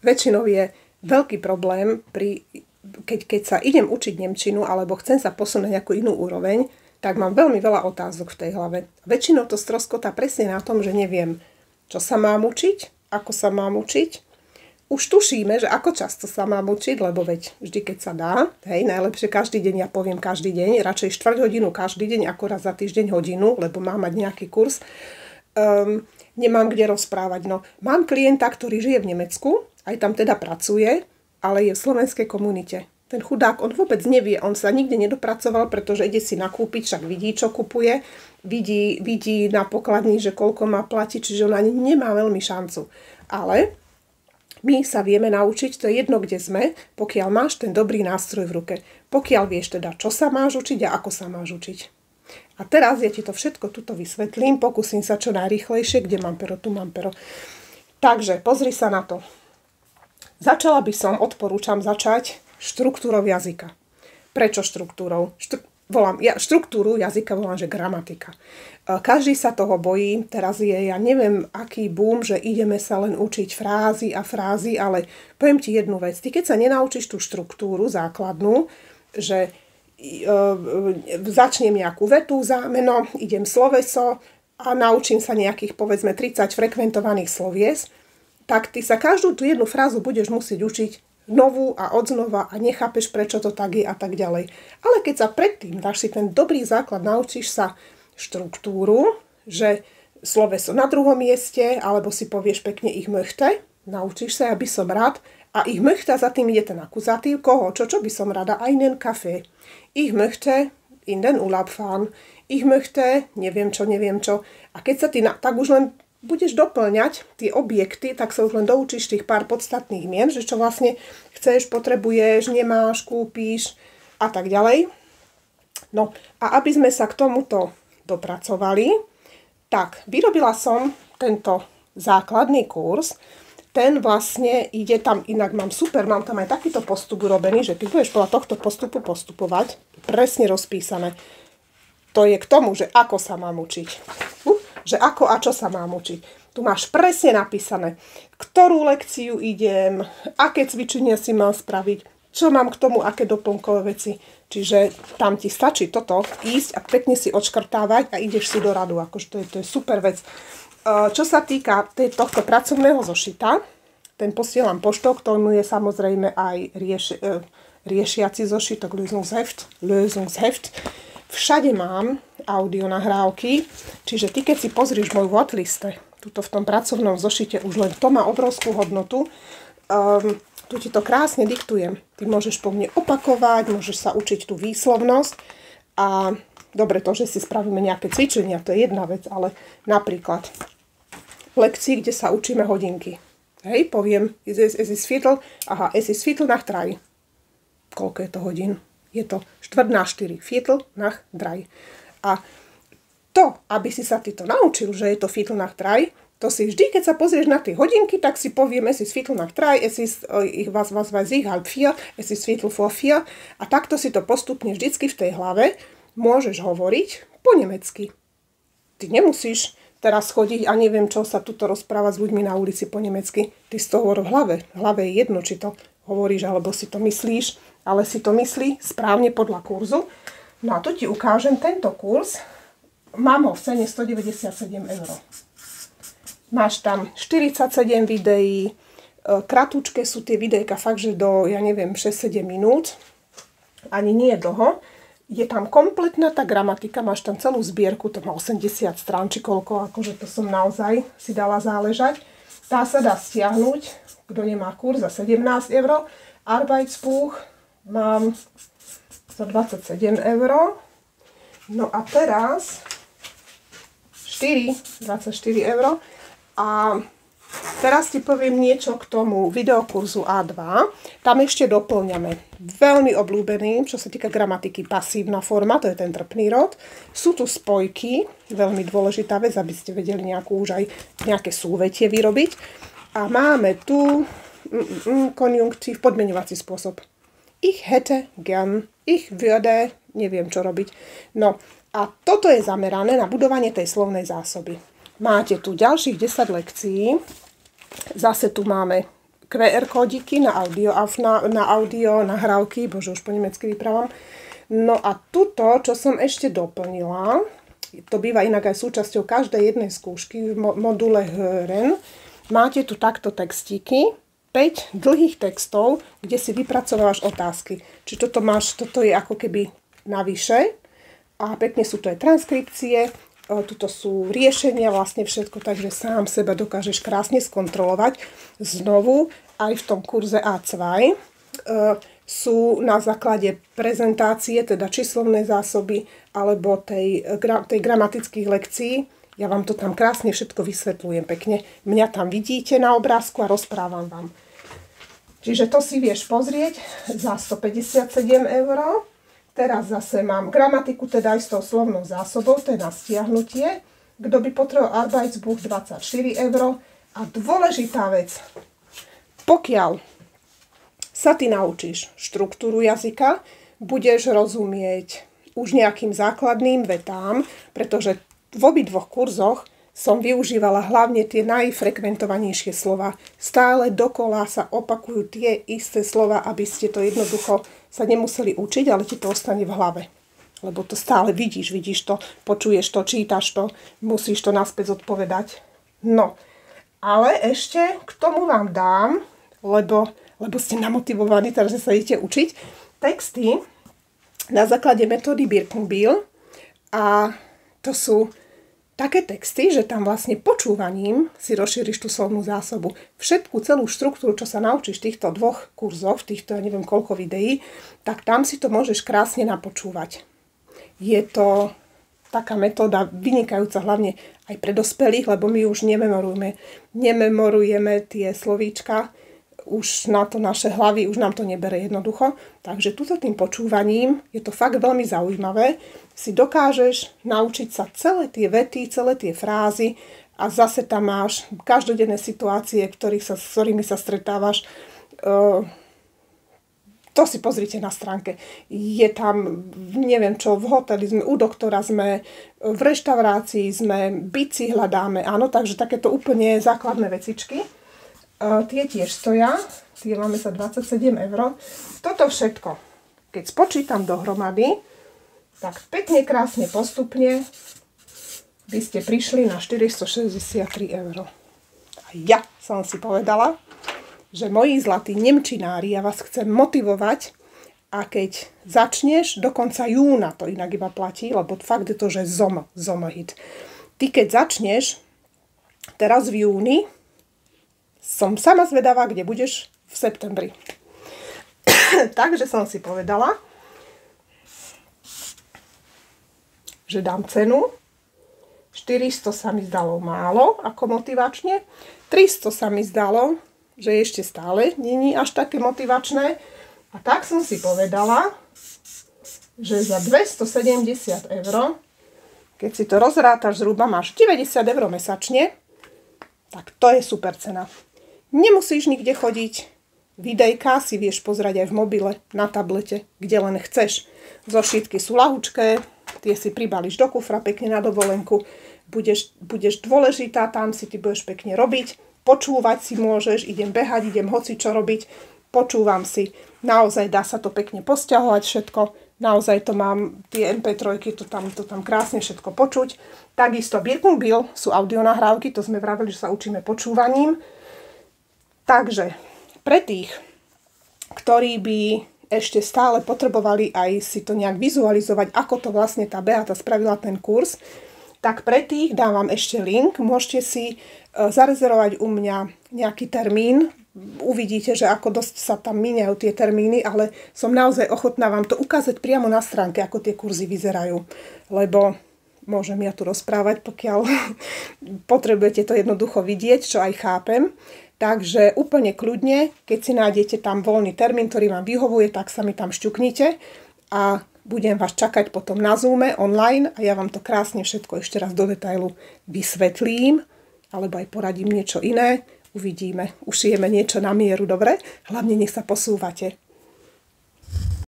väčšinou je veľký problém, keď sa idem učiť nemčinu alebo chcem sa posunúť na nejakú inú úroveň, tak mám veľmi veľa otázok v tej hlave. Väčšinou to stroskotá presne na tom, že neviem, čo sa mám učiť, ako sa mám učiť. Už tušíme, že ako často sa mám učiť, lebo veď vždy, keď sa dá, hej, najlepšie každý deň, ja poviem každý deň, radšej 4 hodinu každý deň, ako raz za týždeň hodinu, lebo mám mať nejaký kurz. Nemám kde rozprávať. No, mám klienta, ktorý žije v Nemecku, aj tam teda pracuje, ale je v slovenskej komunite. Ten chudák, on vôbec nevie, on sa nikde nedopracoval, pretože ide si nakúpiť, však vidí, čo kupuje, vidí na pokladni, že koľko má platiť, čiže on ani nemá veľmi šancu. Ale my sa vieme naučiť, to je jedno, kde sme, pokiaľ máš ten dobrý nástroj v ruke. Pokiaľ vieš teda, čo sa máš učiť a ako sa máš učiť. A teraz ja ti to všetko tuto vysvetlím, pokúsim sa čo najrýchlejšie, kde mám pero, tu mám pero. Takže, pozri sa na to. Začala by som, odporúčam začať štruktúrou jazyka. Prečo štruktúrou? Štruktúru jazyka volám, že gramatika. Každý sa toho bojí. Teraz je, ja neviem, aký boom, že ideme sa len učiť frázy a frázy, ale poviem ti jednu vec. Ty keď sa nenaučíš tú štruktúru základnú, že začnem nejakú vetu, zámeno, idem sloveso a naučím sa nejakých, povedzme, 30 frekventovaných slovies, tak ty sa každú tú jednu frázu budeš musieť učiť novú a odznova a nechápeš, prečo to tak je a tak ďalej. Ale keď sa predtým dáš si ten dobrý základ, naučíš sa štruktúru, že sloveso na druhom mieste, alebo si povieš pekne ich möchte, naučíš sa, aby som rád, a ich möchte za tým ide ten akuzatív, koho, čo by som rada, einen Kaffee. Ich möchte in den Urlaub fahren, ich möchte, neviem čo. A keď sa ty tak už len budeš doplňať tie objekty, tak sa už len doučíš tých pár podstatných mien, že čo vlastne chceš, potrebuješ, nemáš, kúpíš a tak ďalej. No a aby sme sa k tomuto dopracovali, tak vyrobila som tento základný kurz. Ten vlastne ide tam, inak mám tam aj takýto postup urobený, že keď budeš podľa tohto postupu postupovať, presne rozpísané. To je k tomu, že ako sa mám učiť. Že ako a čo sa mám učiť. Tu máš presne napísané, ktorú lekciu idem, aké cvičenia si mám spraviť, čo mám k tomu, aké doplnkové veci. Čiže tam ti stačí toto ísť a pekne si odškrtávať a ideš si do radu. Akože to je super vec. Čo sa týka tohto pracovného zošita, ten posielam poštou, k tomu je samozrejme aj riešiaci zošitok Lösungsheft. Všade mám audio nahrávky, čiže ty keď si pozrieš moju hotliste, tuto v tom pracovnom zošite, už len to má obrovskú hodnotu. Tu ti to krásne diktujem. Ty môžeš po mne opakovať, môžeš sa učiť tú výslovnosť a dobre, to, že si spravíme nejaké cvičenia, to je jedna vec, ale napríklad v lekcii, kde sa učíme hodinky. Hej, poviem, es ist Viertel nach 3. Koľko je to hodín? Je to 3:15, Viertel nach 3. A to, aby si sa ty to naučil, že je to Viertel nach 3, to si vždy, keď sa pozrieš na tie hodinky, tak si povieme, es ist Viertel nach 3, es ist, was weiß ich, 3:30, es ist Viertel vor 4. A takto si to postupne vždycky v tej hlave môžeš hovoriť po nemecky. Ty nemusíš teraz chodiť a neviem, čo sa tuto rozprávať s ľuďmi na ulici po nemecky. Ty si to hovor v hlave. V hlave je jedno, či to hovoríš, alebo si to myslíš, ale si to myslí správne podľa kurzu. No a tu ti ukážem tento kurz. Mám ho v cene 197 €. Máš tam 47 videí, kratučké sú tie videjka fakt, že do, ja neviem, 6-7 minút, ani nie je dlho. Je tam kompletná tá gramatika, máš tam celú zbierku, to má 80 strán, či koľko, akože to som naozaj si dala záležať. Tá sa dá stiahnuť, kto nemá kurz, za 17 €. Arbeitsbuch mám za 27 €. No a teraz 24 €. A teraz ti poviem niečo k tomu videokurzu A2. Tam ešte doplňame veľmi obľúbený, čo sa týka gramatiky, pasívna forma, to je ten trpný rod. Sú tu spojky, veľmi dôležitá vec, aby ste vedeli nejakú už aj nejaké súvetie vyrobiť. A máme tu konjunktív, podmenovací spôsob. Ich hätte gern, ich würde, neviem čo robiť. No a toto je zamerané na budovanie tej slovnej zásoby. Máte tu ďalších 10 lekcií. Zase tu máme QR kódiky na audio nahrávky, bože, už po nemecky vyprávam. No a tuto, čo som ešte doplnila, to býva inak aj súčasťou každej jednej skúšky v module HRN, máte tu takto textíky, 5 dlhých textov, kde si vypracovávaš otázky. Čiže toto je ako keby navyše a pekne sú to aj transkripcie, tuto sú riešenia, vlastne všetko, takže sám seba dokážeš krásne skontrolovať. Znovu, aj v tom kurze A2 sú na základe prezentácie, teda číslovné zásoby, alebo tej gramatických lekcií. Ja vám to tam krásne všetko vysvetľujem pekne. Mňa tam vidíte na obrázku a rozprávam vám. Čiže to si vieš pozrieť za 157 €. Teraz zase mám gramatiku, teda aj s tou slovnou zásobou, to je na stiahnutie. Kto by potreboval Arbeitsbuch 24 €. A dôležitá vec, pokiaľ sa ty naučíš štruktúru jazyka, budeš rozumieť už nejakým základným vetám, pretože v obidvoch kurzoch som využívala hlavne tie najfrekventovanejšie slova. Stále dokola sa opakujú tie isté slova, aby ste to jednoducho sa nemuseli učiť, ale ti to ostane v hlave. Lebo to stále vidíš to, počuješ to, čítaš to, musíš to naspäť zodpovedať. No, ale ešte k tomu vám dám, lebo ste namotivovaní, takže sa idete učiť, texty na základe metódy Birkenbiel a to sú také texty, že tam vlastne počúvaním si rozšíriš tú slovnú zásobu. Všetku celú štruktúru, čo sa naučíš v týchto dvoch kurzoch, v týchto, ja neviem koľko videí, tak tam si to môžeš krásne napočúvať. Je to taká metóda vynikajúca hlavne aj pre dospelých, lebo my už nememorujeme tie slovíčka, už na to naše hlavy, už nám to nebere jednoducho. Takže tuto tým počúvaním, je to fakt veľmi zaujímavé, si dokážeš naučiť sa celé tie vety, celé tie frázy a zase tam máš každodenné situácie, s ktorými sa stretávaš. To si pozrite na stránke. Je tam, neviem čo, v hoteli sme, u doktora sme, v reštaurácii sme, bici hľadáme, áno, takže takéto úplne základné vecičky. Tie tiež stoja, tie máme za 27 €. Toto všetko, keď spočítam dohromady, tak pekne, krásne, postupne by ste prišli na 463 €. A ja som si povedala, že moji zlatí nemčinári, ja vás chcem motivovať a keď začneš, do konca júna to inak iba platí, lebo fakt je to, že hit. Ty keď začneš teraz v júni, som sama zvedavá, kde budeš v septembri. Takže som si povedala, že dám cenu. 400 sa mi zdalo málo, ako motivačne. 300 sa mi zdalo, že ešte stále není až také motivačné. A tak som si povedala, že za 270 €, keď si to rozrátaš, zhruba máš 90 € mesačne, tak to je super cena. Nemusíš nikde chodiť. Videjka si vieš pozerať aj v mobile, na tablete, kde len chceš. Zošitky sú ľahučké, tie si pribališ do kufra pekne na dovolenku. Budeš dôležitá, tam si ty budeš pekne robiť. Počúvať si môžeš, idem behať, idem hoci čo robiť. Počúvam si. Naozaj dá sa to pekne posťahovať všetko. Naozaj to mám, tie MP3, to tam krásne všetko počuť. Takisto Birkenbiel sú audionahrávky, to sme vravili, že sa učíme počúvaním. Takže pre tých, ktorí by ešte stále potrebovali aj si to nejak vizualizovať, ako to vlastne tá Beata spravila ten kurz, tak pre tých dávam ešte link. Môžete si zarezervovať u mňa nejaký termín. Uvidíte, že ako dosť sa tam míňajú tie termíny, ale som naozaj ochotná vám to ukázať priamo na stránke, ako tie kurzy vyzerajú. Lebo môžem ja tu rozprávať, pokiaľ potrebujete to jednoducho vidieť, čo aj chápem. Takže úplne kľudne, keď si nájdete tam voľný termín, ktorý vám vyhovuje, tak sa mi tam šťuknite a budem vás čakať potom na Zoome online a ja vám to krásne všetko ešte raz do detailu vysvetlím, alebo aj poradím niečo iné. Uvidíme, ušijeme niečo na mieru, dobre? Hlavne nech sa posúvate.